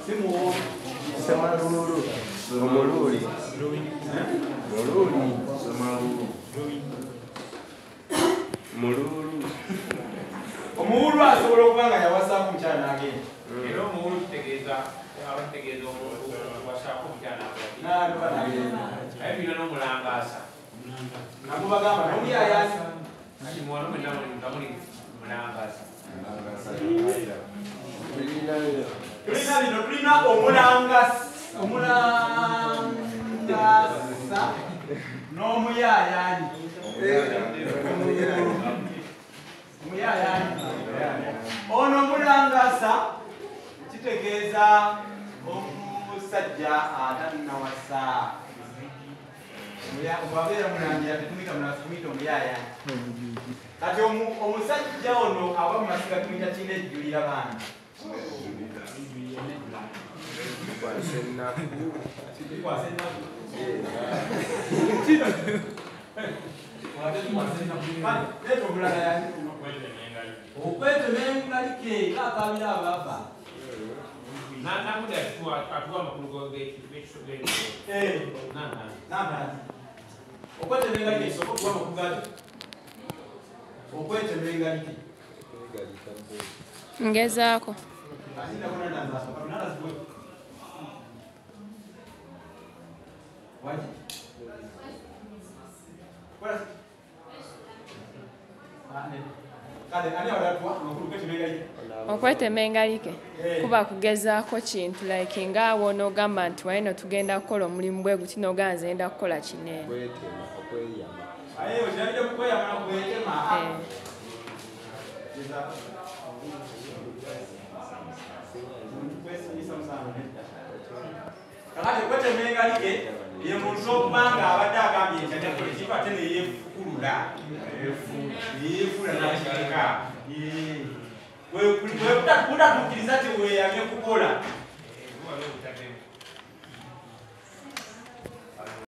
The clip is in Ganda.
Simu. Semalulu. Mululi. Mululi. Semalulu. Mululu. Omulu asobola okuba nga yawasaamu mukyala n'agenda. Era omulu kitegeeza abategeeza omuntu wasaamu mukyala n'agenda. Naye bino n'omulangaasa. Namubagamba n'omuyaayaasi. Kati muwala mwenna muli mulangaasa. Tulina bino, tulina omulangasa n'omuyaayaani. Ono omulangasa kitegeeza omusajja atannawasa. Bwabeera mulangira tetumuyita mulangasa, tumuyita omuyaayaani. Kati omusajja ono aba mu masiga tumuyita kinejjulira baana. Okwetema engalike akabira ababa. Namuda atuwa amakulu g'ekisobera. Okwetema engalike isoko okuwa amakulu gaakyo. Okwetema engalike. Ngezaako. Okwetema engalike kuba kugezaako kintu like ngaawo n'ogamba nti wali tugenda kukola omulimu bwe guti n'ogamba nze ngenda kukola kinene. Kakati okwetema engalike ye muntu okubanga abadde agambye nti atekola ekintu ate ne yeefukulula. Yeefula n'akireka. Butatuukiriza ti weeyamye kukola.